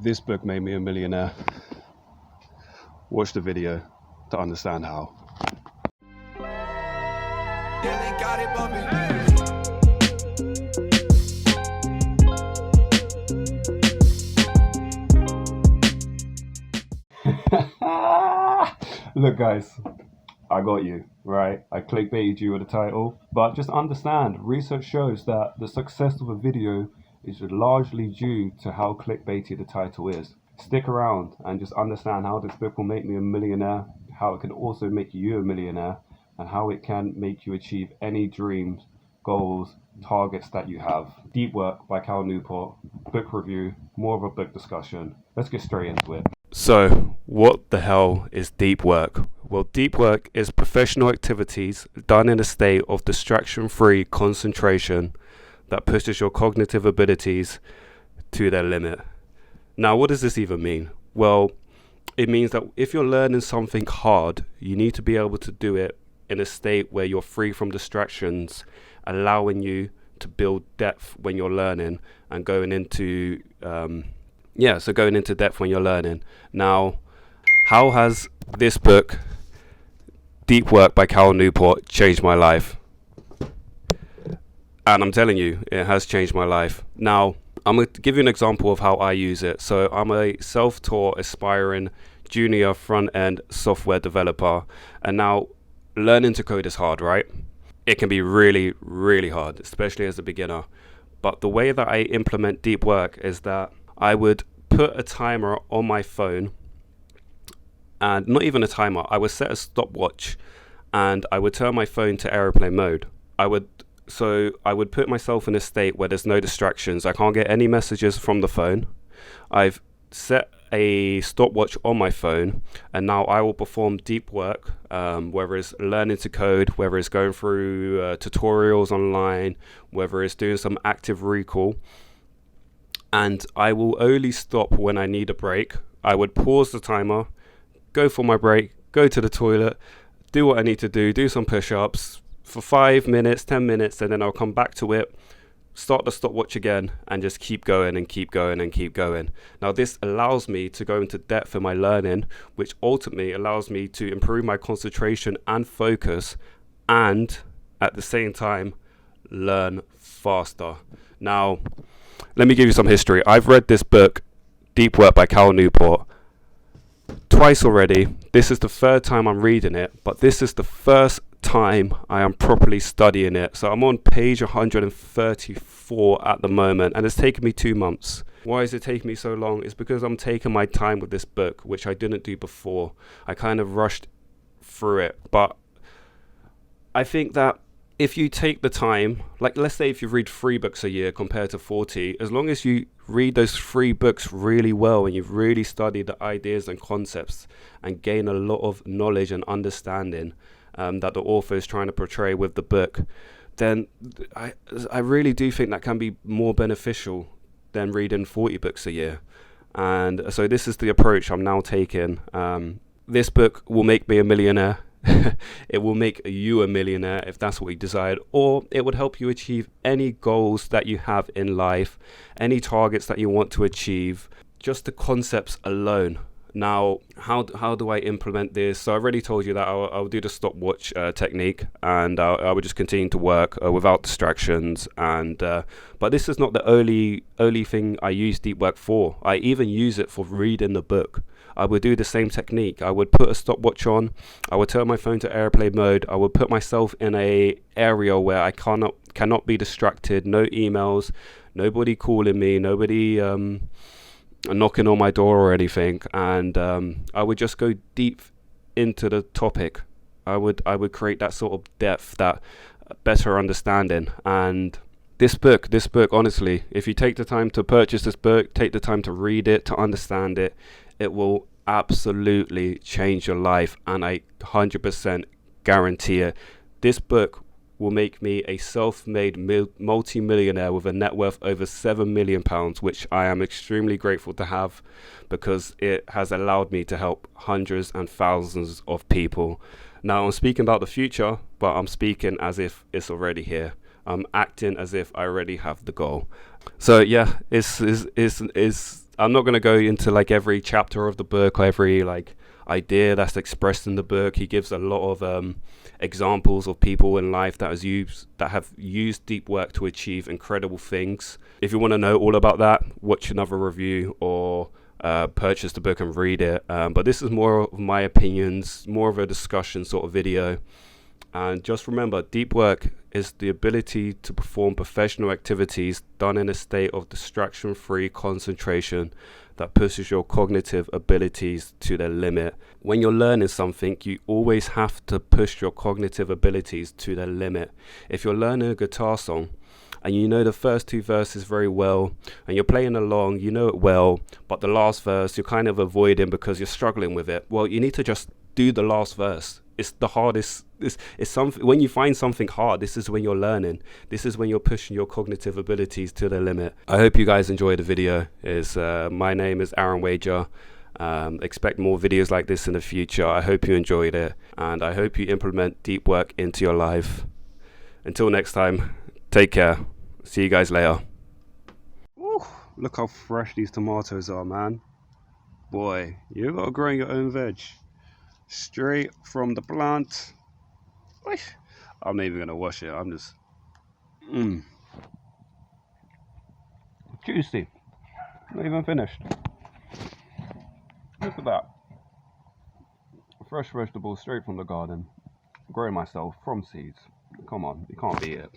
This book made me a millionaire. Watch the video to understand how. Yeah, they got it bumping. Look guys, I got you, right? I clickbaited you with the title, but just understand, research shows that the success of a video is largely due to how clickbaity the title is. Stick around and just understand how this book will make me a millionaire, how it can also make you a millionaire, and how it can make you achieve any dreams, goals, targets that you have. Deep Work by Newport, book review, more of a book discussion. Let's get straight into it. So, what the hell is deep work? Well, deep work is professional activities done in a state of distraction-free concentration that pushes your cognitive abilities to their limit. Now, what does this even mean? Well, it means that if you're learning something hard, you need to be able to do it in a state where you're free from distractions, allowing you to build depth when you're learning and going into depth when you're learning. Now, how has this book, Deep Work by Newport, changed my life? And I'm telling you, it has changed my life. Now, I'm going to give you an example of how I use it. So I'm a self-taught, aspiring junior front-end software developer. And now, learning to code is hard, right? It can be really, really hard, especially as a beginner. But the way that I implement deep work is that I would put a timer on my phone, and not even a timer, I would set a stopwatch and I would turn my phone to airplane mode. I would put myself in a state where there's no distractions. I can't get any messages from the phone. I've set a stopwatch on my phone, and now I will perform deep work, whether it's learning to code, whether it's going through tutorials online, whether it's doing some active recall. And I will only stop when I need a break. I would pause the timer, go for my break, go to the toilet, do what I need to do some push-ups for 5 minutes, 10 minutes, and then I'll come back to it, start the stopwatch again, and just keep going and keep going and keep going. Now, this allows me to go into depth in my learning, which ultimately allows me to improve my concentration and focus, and at the same time, learn faster. Now, let me give you some history. I've read this book, Deep Work by Newport, twice already. This is the third time I'm reading it, but this is the first time I am properly studying it. So I'm on page 134 at the moment, and it's taken me 2 months. Why is it taking me so long? It's because I'm taking my time with this book, which I didn't do before. I kind of rushed through it, but I think that if you take the time, like let's say if you read 3 books a year compared to 40, as long as you read those 3 books really well and you've really studied the ideas and concepts and gain a lot of knowledge and understanding that the author is trying to portray with the book, then I really do think that can be more beneficial than reading 40 books a year. And so this is the approach I'm now taking. This book will make me a millionaire. It will make you a millionaire if that's what you decide, or it would help you achieve any goals that you have in life, any targets that you want to achieve, just the concepts alone. Now, how do I implement this? So I already told you that I'll do the stopwatch technique, and I would just continue to work without distractions. And but this is not the only thing I use deep work for. I even use it for reading the book. I would do the same technique. I would put a stopwatch on. I would turn my phone to airplane mode. I would put myself in a area where I cannot be distracted. No emails, nobody calling me, nobody knocking on my door or anything. And I would just go deep into the topic. I would create that sort of depth, that better understanding. And this book, honestly, if you take the time to purchase this book, take the time to read it, to understand it, it will absolutely change your life, and I 100% guarantee it. This book will make me a self-made multi-millionaire with a net worth over £7 million, which I am extremely grateful to have, because it has allowed me to help hundreds and thousands of people. Now, I'm speaking about the future, but I'm speaking as if it's already here. I'm acting as if I already have the goal. So yeah, I'm not going to go into like every chapter of the book or every like idea that's expressed in the book. He gives a lot of examples of people in life that have used deep work to achieve incredible things. If you want to know all about that, watch another review or purchase the book and read it. But this is more of my opinions, more of a discussion sort of video. And just remember, deep work is the ability to perform professional activities done in a state of distraction-free concentration that pushes your cognitive abilities to their limit. When you're learning something, you always have to push your cognitive abilities to their limit. If you're learning a guitar song and you know the first two verses very well and you're playing along, you know it well, but the last verse you're kind of avoiding because you're struggling with it, well, you need to just do the last verse. It's the hardest. It's something. When you find something hard, this is when you're learning. This is when you're pushing your cognitive abilities to the limit. I hope you guys enjoyed the video. My name is Aaron Wager. Expect more videos like this in the future. I hope you enjoyed it, and I hope you implement deep work into your life. Until next time, take care. See you guys later. Ooh, look how fresh these tomatoes are, man. Boy, you gotta grow your own veg. Straight from the plant. I'm not even gonna wash it. I'm just juicy. Not even finished. Look at that. Fresh vegetables straight from the garden. Growing myself from seeds. Come on, you can't beat it.